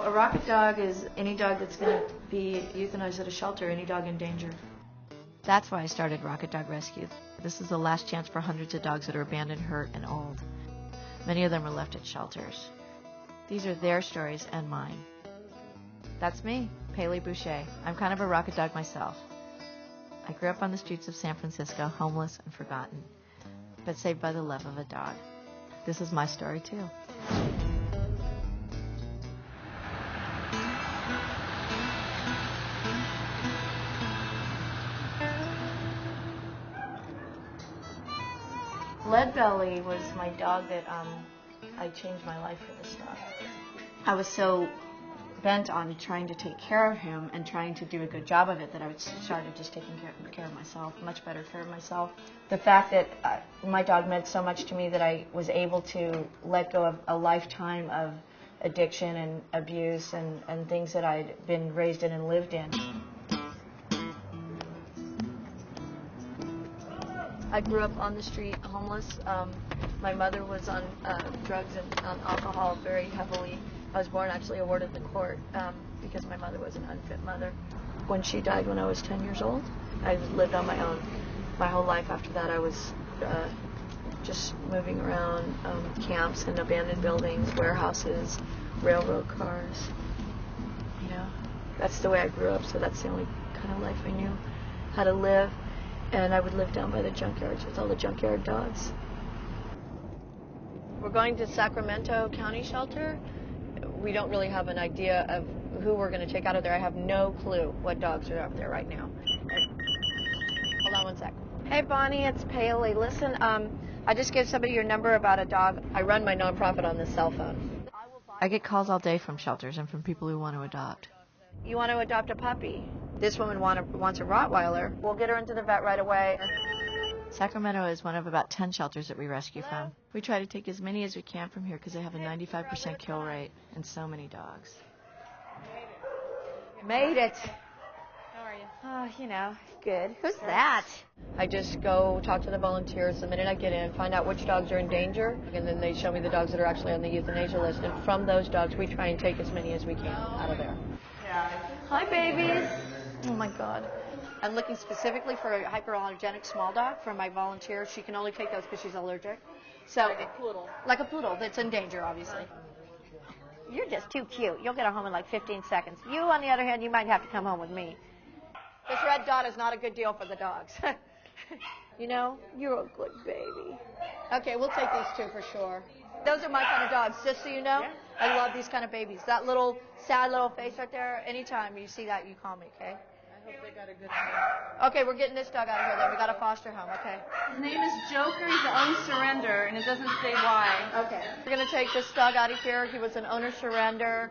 A rocket dog is any dog that's going to be euthanized at a shelter, any dog in danger. That's why I started Rocket Dog Rescue. This is the last chance for hundreds of dogs that are abandoned, hurt, and old. Many of them are left at shelters. These are their stories and mine. That's me, Paley Boucher. I'm kind of a rocket dog myself. I grew up on the streets of San Francisco, homeless and forgotten, but saved by the love of a dog. This is my story, too. Leadbelly was my dog that I changed my life for this dog. I was so bent on trying to take care of him and trying to do a good job of it that I started just taking care of myself, much better care of myself. The fact that my dog meant so much to me that I was able to let go of a lifetime of addiction and abuse and things that I'd been raised in and lived in. I grew up on the street, homeless. My mother was on drugs and alcohol very heavily. I was born actually a ward of the court because my mother was an unfit mother. When she died when I was 10 years old, I lived on my own. My whole life after that I was just moving around camps and abandoned buildings, warehouses, railroad cars. You know, that's the way I grew up, so that's the only kind of life I knew how to live. And I would live down by the junkyards with all the junkyard dogs. We're going to Sacramento County Shelter. We don't really have an idea of who we're going to take out of there. I have no clue what dogs are out there right now. Hold on one sec. Hey, Bonnie, it's Paley. Listen, I just gave somebody your number about a dog. I run my nonprofit on this cell phone. I get calls all day from shelters and from people who want to adopt. You want to adopt a puppy? This woman wants a Rottweiler. We'll get her into the vet right away. Sacramento is one of about 10 shelters that we rescue from. We try to take as many as we can from here because they have a 95% kill rate and so many dogs. Made it. How are you? Oh, you know, good. Who's that? I just go talk to the volunteers the minute I get in, find out which dogs are in danger, and then they show me the dogs that are actually on the euthanasia list. And from those dogs, we try and take as many as we can out of there. Hi, babies. Oh, my God. I'm looking specifically for a hyperallergenic small dog for my volunteer. She can only take those because she's allergic. So, Like a poodle. Like a poodle that's in danger, obviously. You're just too cute. You'll get her home in like 15 seconds. You, on the other hand, you might have to come home with me. This red dot is not a good deal for the dogs. You know, you're a good baby. Okay, we'll take these two for sure. Those are my kind of dogs, just so you know. Yeah. I love these kind of babies. That little, sad little face right there, anytime you see that, you call me, okay? I hope they got a good home. Okay, we're getting this dog out of here then. We got a foster home, okay? His name is Joker. He's an owner surrender, and it doesn't say why. Okay. We're going to take this dog out of here. He was an owner surrender.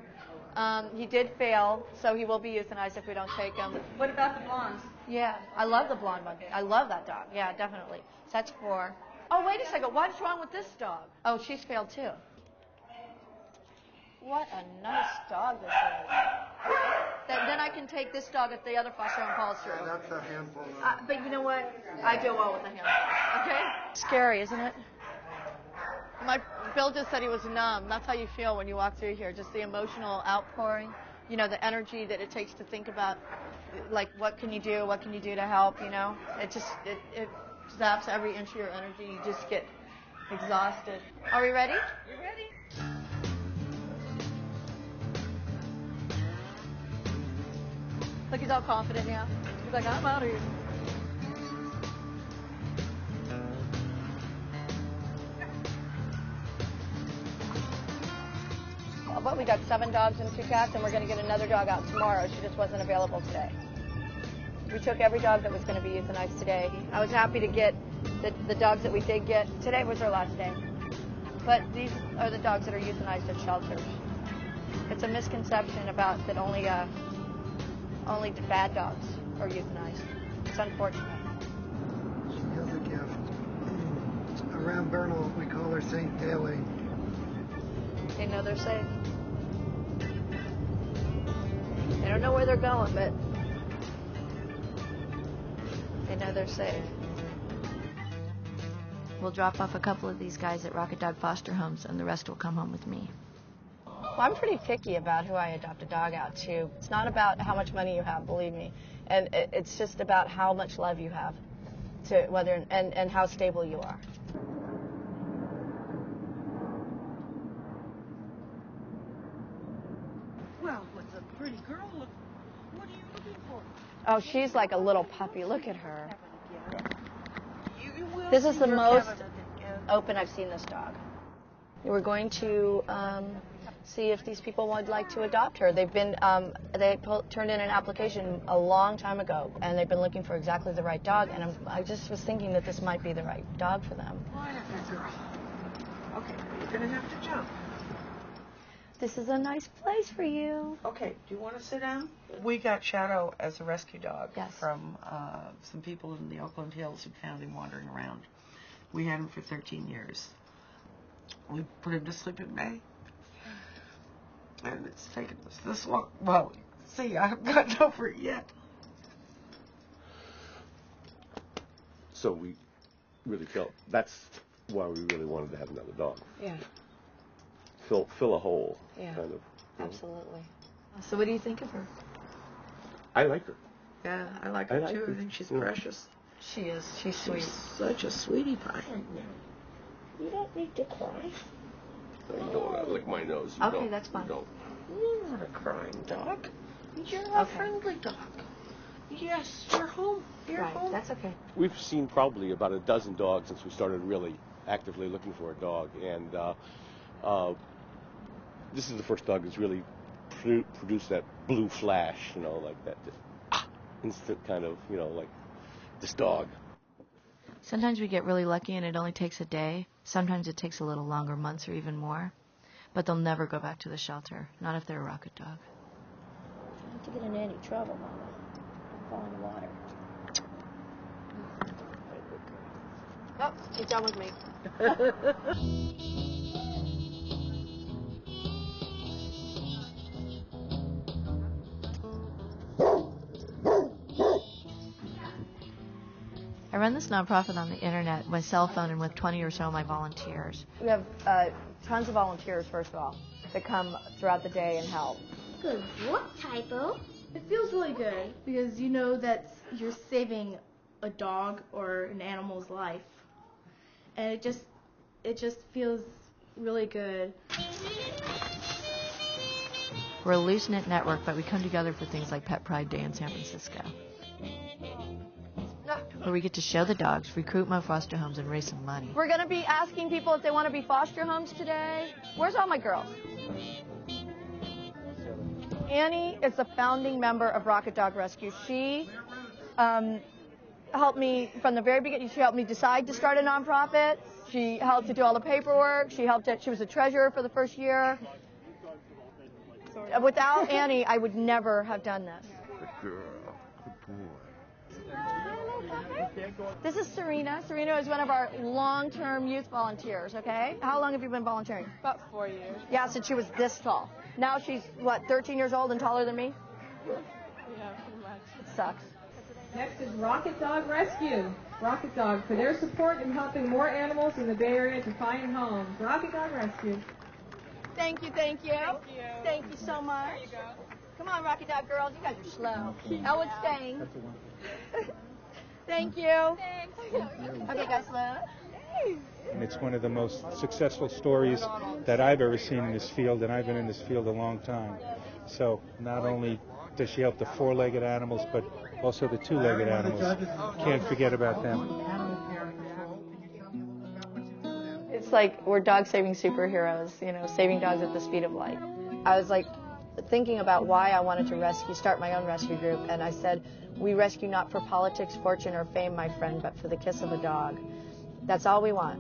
He did fail, so he will be euthanized if we don't take him. What about the blondes? Yeah, I love the blonde one. I love that dog. Yeah, definitely. So that's 4. Oh, wait a second. What's wrong with this dog? Oh, she's failed too. What a nice dog this is. Then I can take this dog if the other foster home falls through. That's a handful. But you know what? I do well with a handful. Okay? Scary, isn't it? Bill just said he was numb. That's how you feel when you walk through here. Just the emotional outpouring. You know, the energy that it takes to think about, like, what can you do? What can you do to help? You know, it zaps every inch of your energy. You just get exhausted. Are we ready? You ready? Look, he's all confident now. He's like, I'm out of here. But we got 7 dogs and 2 cats, and we're going to get another dog out tomorrow. She just wasn't available today. We took every dog that was going to be euthanized today. I was happy to get the dogs that we did get. Today was our last day. But these are the dogs that are euthanized at shelters. It's a misconception about that only bad dogs are euthanized. It's unfortunate. She has a gift. Around Bernal, we call her St. Paley. They know they're safe. They don't know where they're going, but they know they're safe. We'll drop off a couple of these guys at Rocket Dog Foster Homes, and the rest will come home with me. I'm pretty picky about who I adopt a dog out to. It's not about how much money you have, believe me. And it's just about how much love you have to whether and how stable you are. Well, what's a pretty girl look? What are you looking for? Oh, she's like a little puppy. Look at her. You will This is see the your most Kevin again. open I've seen this dog. We're going to see if these people would like to adopt her. They've been turned in an application a long time ago, and they've been looking for exactly the right dog. And I just was thinking that this might be the right dog for them. Wonderful girl. Okay, you're gonna have to jump. This is a nice place for you. Okay, do you want to sit down? We got Shadow as a rescue dog Yes. from some people in the Oakland Hills who found him wandering around. We had him for 13 years. We put him to sleep at May. And it's taken us this long. Well, see, I haven't gotten over it yet. So we really felt that's why we really wanted to have another dog. Yeah, Fill a hole, Yeah. kind of. you know. absolutely. So what do you think of her? I like her. Yeah, I like I her like too. her. I think she's Yeah. precious. She is. She's sweet. She's such a sweetie pie. You don't need to cry. You don't want to lick my nose. You Okay, don't. that's fine. You don't. You're not a crying dog. You're a Okay. friendly dog. Yes, you're home. You're Right, home. that's okay. We've seen probably about a dozen dogs since we started really actively looking for a dog, and this is the first dog that's really produced that blue flash, like that instant kind of, like this dog. Sometimes we get really lucky and it only takes a day. Sometimes it takes a little longer, months or even more. But they'll never go back to the shelter, not if they're a rocket dog. Not to get in any trouble, Mama. Fall in the water. Oh, he's done with me. I run this nonprofit on the internet, my cell phone, and with 20 or so of my volunteers. We have tons of volunteers, first of all, that come throughout the day and help. Good. What typo? It feels really good because you know that you're saving a dog or an animal's life, and it just feels really good. We're a loose-knit network, but we come together for things like Pet Pride Day in San Francisco, where we get to show the dogs, recruit more foster homes, and raise some money. We're going to be asking people if they want to be foster homes today. Where's all my girls? Annie is a founding member of Rocket Dog Rescue. She helped me from the very beginning. She helped me decide to start a nonprofit. She helped to do all the paperwork. She was a treasurer for the first year. Without Annie, I would never have done this. Good girl. Good boy. This is Serena. Serena is one of our long-term youth volunteers, okay? How long have you been volunteering? About 4 years. Yeah, since she was this tall. Now she's, 13 years old and taller than me? Yeah, pretty much. It sucks. Next is Rocket Dog Rescue. Rocket Dog, for their support in helping more animals in the Bay Area to find homes. Rocket Dog Rescue. Thank you, thank you. Thank you so much. There you go. Come on, Rocky Dog girls. You guys are slow. Elwood's staying. Thank you. Thanks. Okay, guys, slow. And it's one of the most successful stories that I've ever seen in this field, and I've been in this field a long time. So not only does she help the four-legged animals, but also the two-legged animals. Can't forget about them. It's like we're dog-saving superheroes, saving dogs at the speed of light. I was thinking about why I wanted to start my own rescue group, and I said, we rescue not for politics, fortune, or fame, my friend, but for the kiss of a dog. That's all we want.